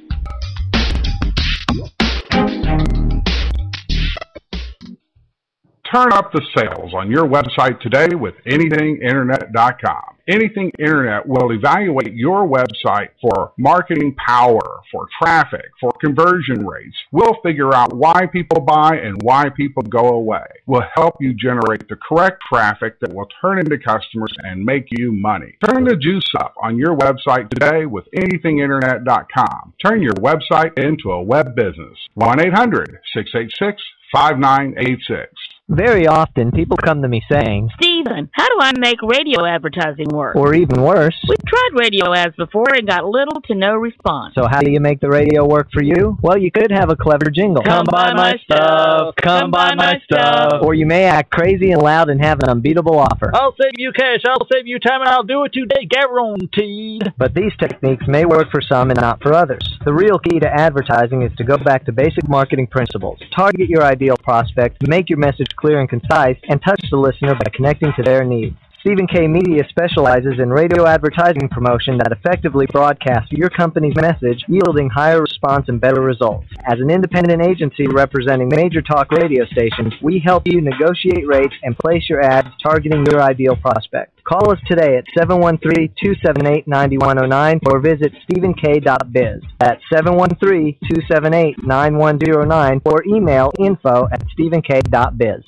Turn up the sales on your website today with anythinginternet.com. Anything Internet will evaluate your website for marketing power, for traffic, for conversion rates. We'll figure out why people buy and why people go away. We'll help you generate the correct traffic that will turn into customers and make you money. Turn the juice up on your website today with anythinginternet.com. Turn your website into a web business. 1-800-686-5986. Very often, people come to me saying, Stephen, how do I make radio advertising work? Or even worse, we've tried radio ads before and got little to no response. So how do you make the radio work for you? Well, you could have a clever jingle. Come buy my stuff. Come buy my stuff. Or you may act crazy and loud and have an unbeatable offer. I'll save you cash. I'll save you time, and I'll do it today, guaranteed. But these techniques may work for some and not for others. The real key to advertising is to go back to basic marketing principles. Target your ideal prospect, make your message clear and concise, and touch the listener by connecting to their needs. Stephen K. Media specializes in radio advertising promotion that effectively broadcasts your company's message, yielding higher response and better results. As an independent agency representing major talk radio stations, we help you negotiate rates and place your ads targeting your ideal prospect. Call us today at 713-278-9109 or visit stephenk.biz. That's 713-278-9109 or email info@stephenk.biz.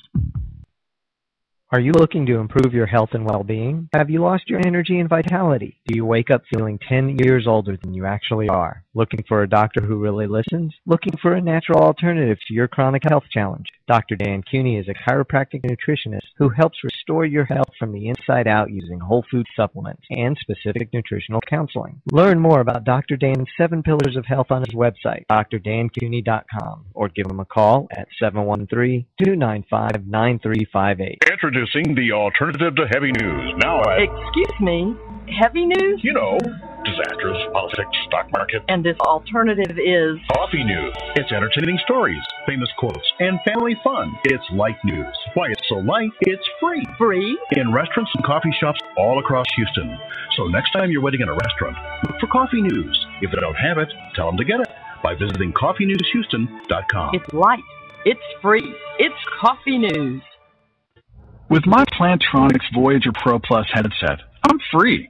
Are you looking to improve your health and well-being? Have you lost your energy and vitality? Do you wake up feeling 10 years older than you actually are? Looking for a doctor who really listens? Looking for a natural alternative to your chronic health challenge? Dr. Dan Cooney is a chiropractic nutritionist who helps restore your health from the inside out using whole food supplements and specific nutritional counseling. Learn more about Dr. Dan's 7 Pillars of Health on his website, drdancooney.com, or give him a call at 713-295-9358. Introducing the alternative to heavy news. Now, Excuse me, heavy news? you know, disasters, politics, stock market, And this alternative is... coffee news. It's entertaining stories, famous quotes, and family fun. It's light news. Why it's so light, it's free. Free? In restaurants and coffee shops all across Houston. So next time you're waiting in a restaurant, look for coffee news. If they don't have it, tell them to get it by visiting coffeenewshouston.com. It's light. It's free. It's coffee news. With my Plantronics Voyager Pro Plus headset, I'm free.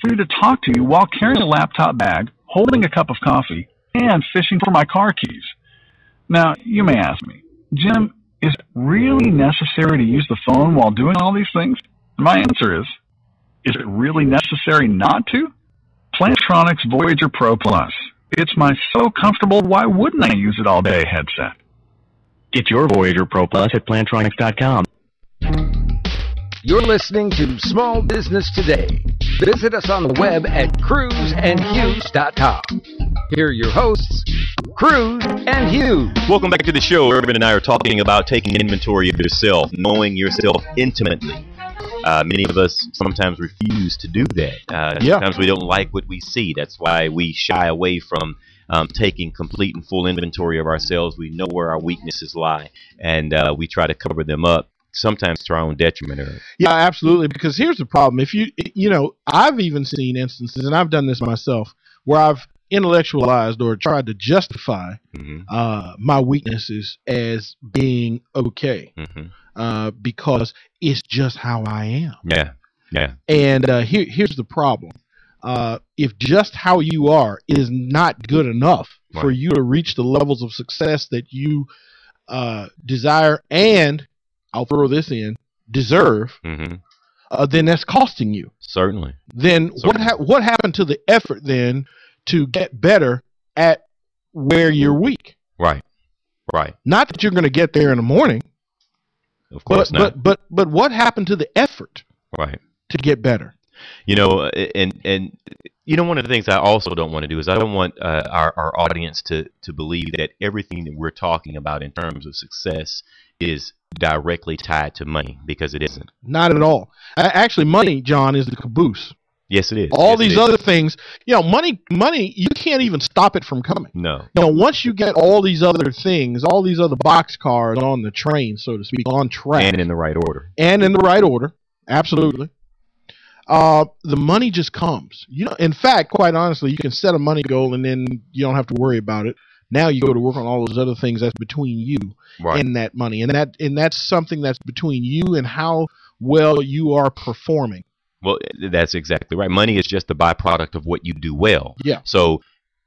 Free to talk to you while carrying a laptop bag, holding a cup of coffee, and fishing for my car keys. Now, you may ask me, Jim, is it really necessary to use the phone while doing all these things? And my answer is it really necessary not to? Plantronics Voyager Pro Plus. It's my so comfortable, why wouldn't I use it all day headset. Get your Voyager Pro Plus at Plantronics.com. You're listening to Small Business Today. Visit us on the web at cruiseandhughes.com. Here are your hosts, Cruz and Hughes. Welcome back to the show. Urban and I are talking about taking inventory of yourself, knowing yourself intimately. Many of us sometimes refuse to do that. Sometimes we don't like what we see. That's why we shy away from taking complete and full inventory of ourselves. We know where our weaknesses lie, and we try to cover them up, sometimes to our own detriment. Yeah, absolutely. Because here's the problem. If I've even seen instances, and I've done this myself, where I've intellectualized or tried to justify my weaknesses as being okay, because it's just how I am. Yeah. And here's the problem. If just how you are is not good enough for you to reach the levels of success that you desire, and I'll throw this in, deserve, then that's costing you. Certainly. Then what happened to the effort then to get better at where you're weak? Right. Not that you're going to get there in the morning. Of course not. But what happened to the effort? Right. To get better. And one of the things I also don't want to do is I don't want our audience to believe that everything that we're talking about in terms of success is directly tied to money, because it isn't. Not at all. Actually, money, John, is the caboose. Yes, it is. All these other things, money, you can't even stop it from coming. No. Once you get all these other things, all these other boxcars on the train, so to speak, on track. And in the right order. Absolutely. The money just comes. In fact, quite honestly, you can set a money goal and then you don't have to worry about it. Now you go to work on all those other things that's between you and that money, and that's something that's between you and how well you are performing. Well, that's exactly right. Money is just the byproduct of what you do well. Yeah. So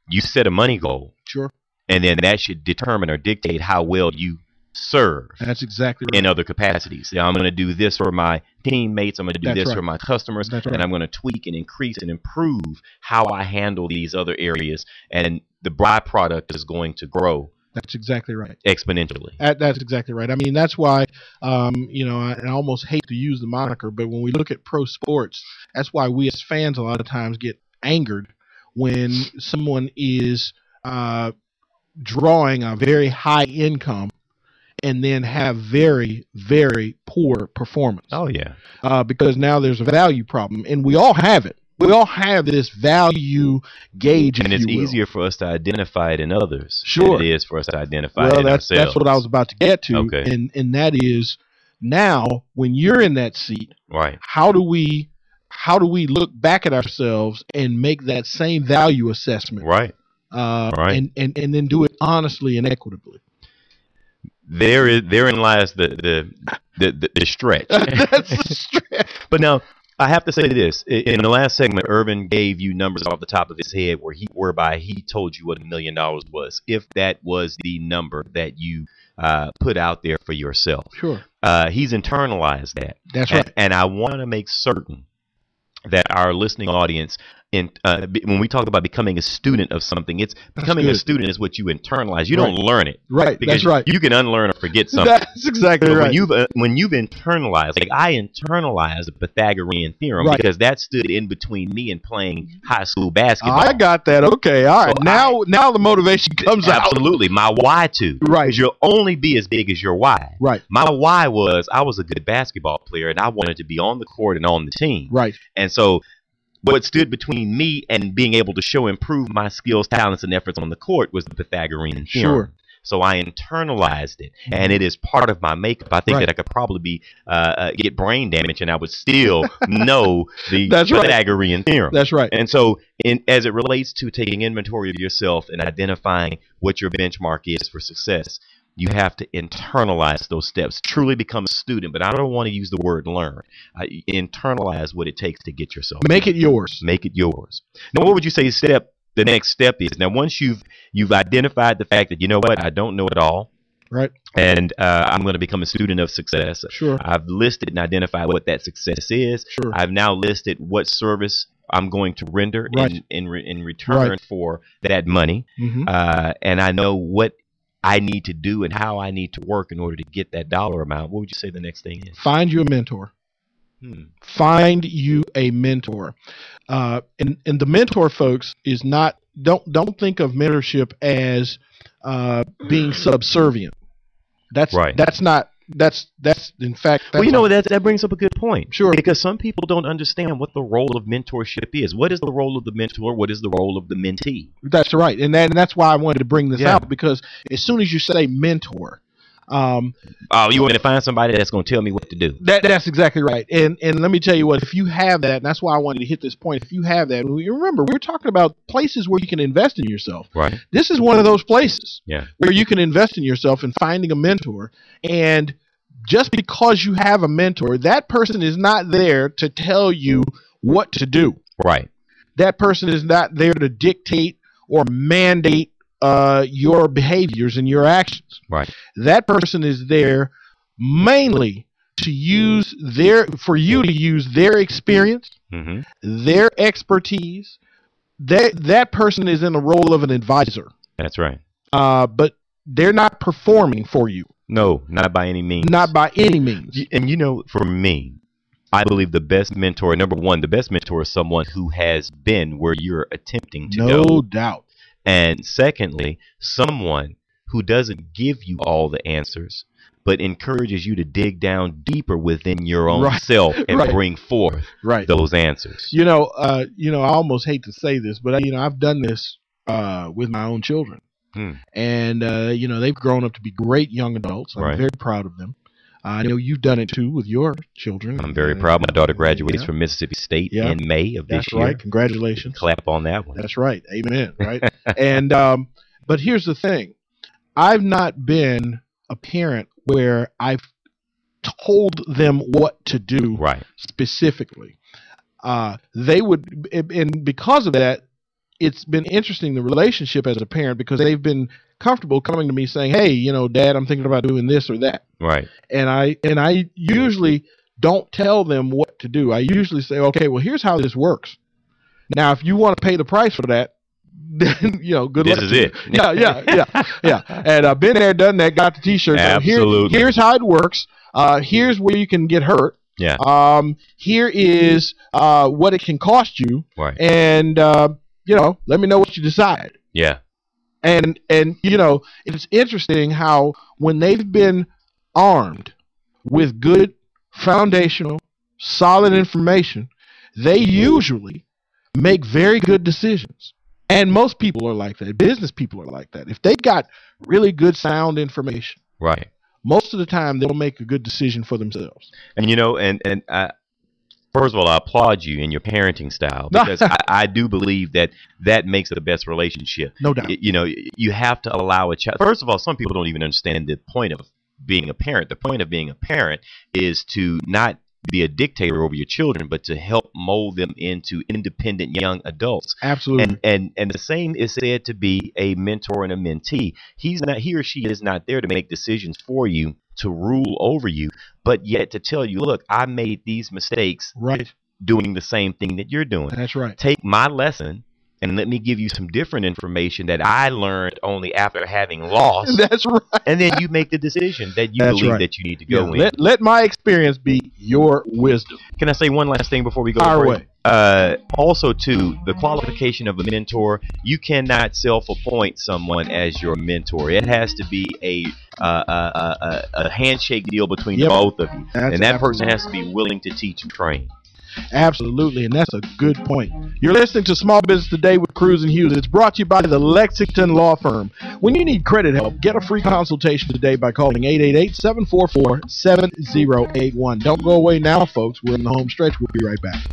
you set a money goal. Sure. And then that should determine or dictate how well you serve. That's exactly right. In other capacities. I'm going to do this for my teammates. I'm going to do this for my customers. And I'm going to tweak and increase and improve how I handle these other areas. And the byproduct is going to grow. That's exactly right. Exponentially. That's exactly right. I mean, that's why, I almost hate to use the moniker, but when we look at pro sports, that's why we as fans a lot of times get angered when someone is drawing a very high income and then have very, very poor performance. Oh, yeah. Because now there's a value problem, and we all have it. We all have this value gauge, and it's easier for us to identify it in others than it is for us to identify it in ourselves. That's what I was about to get to. Okay. And that is, now when you're in that seat, right? How do we look back at ourselves and make that same value assessment? Right. And then do it honestly and equitably. Therein lies the stretch. That's the stretch. But now, I have to say this. In the last segment, Urban gave you numbers off the top of his head whereby he told you what $1 million was, if that was the number that you put out there for yourself. Sure. He's internalized that. That's right. And I want to make certain that our listening audience, when we talk about becoming a student of something, it's becoming a student is what you internalize. You don't learn it. Right. Because that's right. You can unlearn or forget something. That's exactly right. When you've internalized, like I internalized the Pythagorean theorem because that stood in between me and playing high school basketball. I got that. Okay. All right. So now the motivation comes out. Absolutely. My why to. Right. You'll only be as big as your why. Right. My why was I was a good basketball player and I wanted to be on the court and on the team. Right. And so what stood between me and being able to improve my skills, talents, and efforts on the court was the Pythagorean theorem. Sure. So I internalized it, and it is part of my makeup. I think that I could probably get brain damage, and I would still know the Pythagorean theorem. That's right. And so, as it relates to taking inventory of yourself and identifying what your benchmark is for success, you have to internalize those steps, truly become a student. But I don't want to use the word learn. Internalize what it takes to get yourself. Make it yours. Make it yours. Now, what would you say the next step is? Now, once you've identified the fact that, you know what, I don't know it all. Right. And I'm going to become a student of success. Sure. I've listed and identified what that success is. Sure. I've now listed what service I'm going to render in return for that money. Mm-hmm. And I know what I need to do and how I need to work in order to get that dollar amount, what would you say the next thing is? Find you a mentor. Find you a mentor. And the mentor, folks, is not, don't think of mentorship as being subservient. That's right. That's not. That's in fact. That's well, you know, that brings up a good point. Sure. Because some people don't understand what the role of mentorship is. What is the role of the mentor? What is the role of the mentee? That's right, and that's why I wanted to bring this out, because as soon as you say mentor, you want to find somebody that's going to tell me what to do. That's exactly right. And let me tell you what, if you have that, and that's why I wanted to hit this point, if you have that, and you remember, we're talking about places where you can invest in yourself. Right. This is one of those places yeah. where you can invest in yourself and finding a mentor. And just because you have a mentor, that person is not there to tell you what to do. Right. That person is not there to dictate or mandate your behaviors and your actions. Right. That person is there mainly to use for you to use their experience, their expertise. That person is in the role of an advisor. That's right. But they're not performing for you. No, not by any means. Not by any means. And you know, for me, I believe the best mentor, number one, the best mentor is someone who has been where you're attempting to go. No doubt. And secondly, someone who doesn't give you all the answers, but encourages you to dig down deeper within your own self and bring forth those answers. You know, I almost hate to say this, but I've done this with my own children. And they've grown up to be great young adults. I'm very proud of them. I know you've done it too with your children. I'm very proud. My daughter graduates from Mississippi State in May of this year. That's right. Congratulations. Clap on that one. That's right. Amen. Right. And but here's the thing. I've not been a parent where I've told them what to do specifically. They would, and because of that, it's been interesting, the relationship as a parent, because they've been comfortable coming to me saying, hey, Dad, I'm thinking about doing this or that. Right. And I usually don't tell them what to do. I usually say, okay, well, here's how this works. Now, if you want to pay the price for that, then, good luck. This is it. Yeah. And I've been there, done that, got the T-shirt. Absolutely. Here's how it works. Here's where you can get hurt. Yeah. Here is what it can cost you. Right. And let me know what you decide. Yeah. And it's interesting how when they've been armed with good foundational, solid information, they usually make very good decisions. And most people are like that. Business people are like that. If they got really good, sound information, most of the time they'll make a good decision for themselves. And first of all, I applaud you in your parenting style, because I do believe that makes the best relationship. No doubt. You have to allow a child. First of all, some people don't even understand the point of being a parent. The point of being a parent is to not be a dictator over your children, but to help mold them into independent young adults. Absolutely. And the same is said to be a mentor and a mentee. He or she is not there to make decisions for you, to rule over you, but yet to tell you, look, I made these mistakes doing the same thing that you're doing. That's right. Take my lesson and let me give you some different information that I learned only after having lost. That's right. And then you make the decision that you believe that you need to go in. Let my experience be your wisdom. Can I say one last thing before we go? Our way. Also, too, the qualification of a mentor, you cannot self-appoint someone as your mentor. It has to be a handshake deal between the both of you. And that person has to be willing to teach and train. Absolutely, and that's a good point. You're listening to Small Business Today with Cruz and Hughes. It's brought to you by the Lexington Law Firm. When you need credit help, get a free consultation today by calling 888-744-7081. Don't go away now, folks. We're in the home stretch. We'll be right back.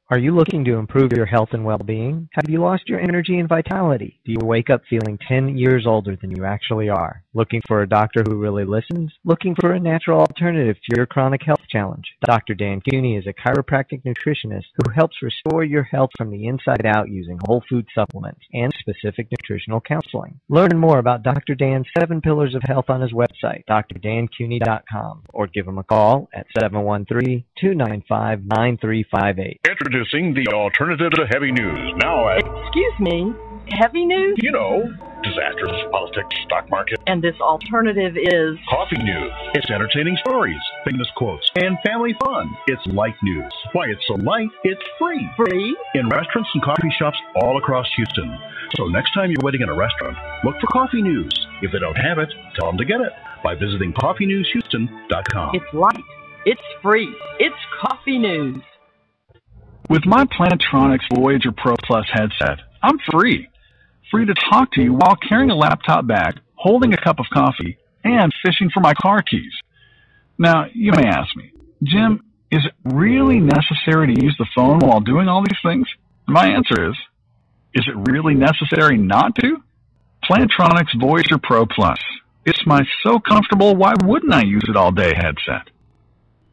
Are you looking to improve your health and well-being? Have you lost your energy and vitality? Do you wake up feeling 10 years older than you actually are? Looking for a doctor who really listens? Looking for a natural alternative to your chronic health challenge? Dr. Dan Cooney is a chiropractic nutritionist who helps restore your health from the inside out using whole food supplements and specific nutritional counseling. Learn more about Dr. Dan's 7 Pillars of Health on his website, drdancuny.com, or give him a call at 713-295-9358. Introducing the alternative to heavy news. Now at, Excuse me, heavy news? you know, disasters, politics, stock market, And this alternative is... coffee news. It's entertaining stories, famous quotes, and family fun. It's light news. Why it's so light, it's free. Free? In restaurants and coffee shops all across Houston. So next time you're waiting in a restaurant, look for coffee news. If they don't have it, tell them to get it by visiting coffeenewshouston.com. It's light. It's free. It's coffee news. With my Plantronics Voyager Pro Plus headset, I'm free. Free to talk to you while carrying a laptop bag, holding a cup of coffee, and fishing for my car keys. Now, you may ask me, Jim, is it really necessary to use the phone while doing all these things? My answer is it really necessary not to? Plantronics Voyager Pro Plus. It's my so comfortable, why wouldn't I use it all day headset.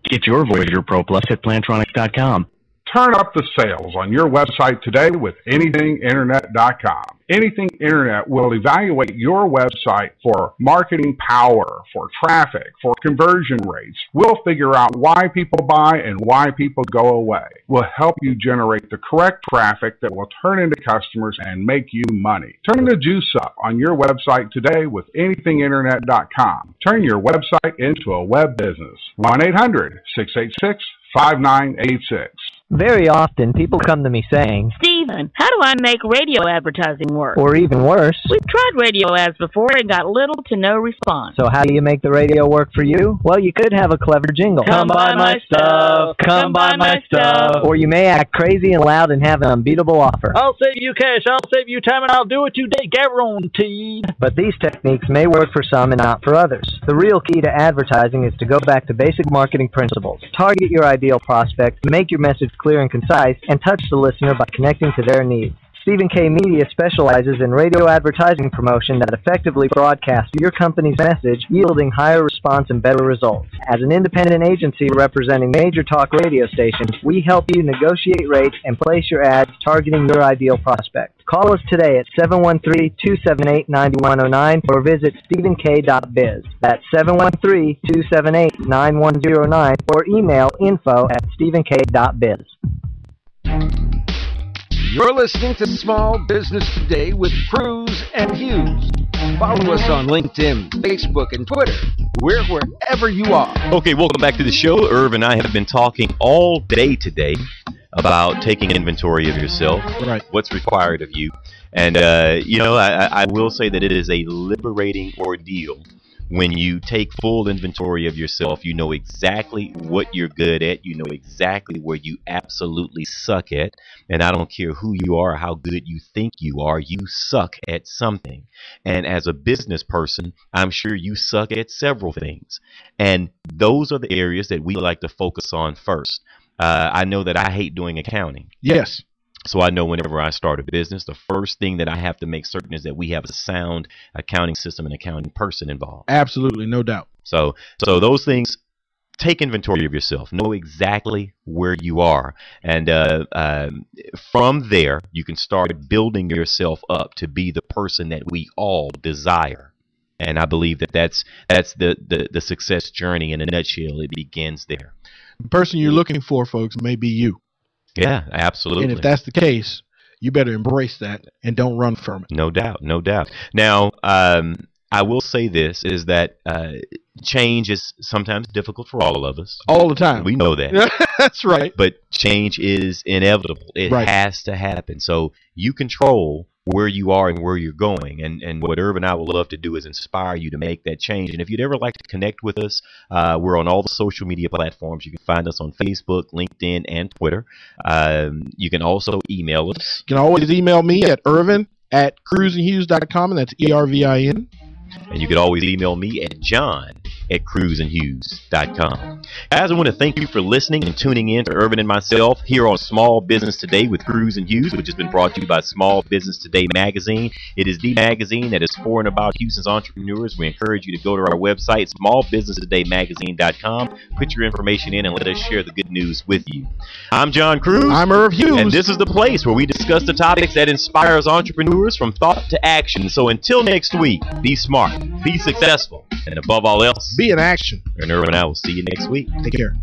Get your Voyager Pro Plus at Plantronics.com. Turn up the sales on your website today with anythinginternet.com. Anything Internet will evaluate your website for marketing power, for traffic, for conversion rates. We'll figure out why people buy and why people go away. We'll help you generate the correct traffic that will turn into customers and make you money. Turn the juice up on your website today with anythinginternet.com. Turn your website into a web business. 1-800-686-5986. Very often, people come to me saying, Stephen, how do I make radio advertising work? or even worse, We've tried radio ads before and got little to no response. so how do you make the radio work for you? Well, you could have a clever jingle. Come buy my stuff. Come buy my stuff. Or you may act crazy and loud and have an unbeatable offer. I'll save you cash. I'll save you time, and I'll do it today, guaranteed. But these techniques may work for some and not for others. The real key to advertising is to go back to basic marketing principles. Target your ideal prospect, make your message clear and concise, and touch the listener by connecting to their needs. Stephen K. Media specializes in radio advertising promotion that effectively broadcasts your company's message, yielding higher response and better results. As an independent agency representing major talk radio stations, we help you negotiate rates and place your ads targeting your ideal prospect. Call us today at 713-278-9109 or visit stephenk.biz. That's 713-278-9109 or email info@stephenk.biz. You're listening to Small Business Today with Cruz and Hughes. Follow us on LinkedIn, Facebook, and Twitter. We're wherever you are. Okay, welcome back to the show. Irv and I have been talking all day today about taking inventory of yourself, Right. what's required of you. And, I will say that it is a liberating ordeal. When you take full inventory of yourself, you know exactly what you're good at. You know exactly where you absolutely suck at. And I don't care who you are or how good you think you are, you suck at something. And as a business person, I'm sure you suck at several things. And those are the areas that we like to focus on first. I know that I hate doing accounting. Yes. So I know whenever I start a business, the first thing that I have to make certain is that we have a sound accounting system and accounting person involved. Absolutely, no doubt. So those things, take inventory of yourself. Know exactly where you are. And from there, you can start building yourself up to be the person that we all desire. And I believe that that's the success journey in a nutshell. It begins there. The person you're looking for, folks, may be you. Yeah, absolutely. And if that's the case, you better embrace that and don't run from it. No doubt, no doubt. Now, I will say this, is that change is sometimes difficult for all of us. All the time. We know that. That's right. But change is inevitable. It has to happen. So you control where you are and where you're going. And what Irv and I would love to do is inspire you to make that change. And if you'd ever like to connect with us, we're on all the social media platforms. You can find us on Facebook, LinkedIn, and Twitter. You can also email us. You can always email me at Irvin@cruzandhughes.com, and that's ERVIN. And you can always email me at John at cruiseandhughes.com. Guys, I want to thank you for listening and tuning in to Irvin and myself here on Small Business Today with Cruz and Hughes, which has been brought to you by Small Business Today magazine. It is the magazine that is for and about Houston's entrepreneurs. We encourage you to go to our website, smallbusinesstodaymagazine.com, put your information in, and let us share the good news with you. I'm John Cruz. I'm Irv Hughes. And this is the place where we discuss the topics that inspires entrepreneurs from thought to action. So until next week, be smart, be successful, and above all else, be in action. And Irvin and I will see you next week. Take care.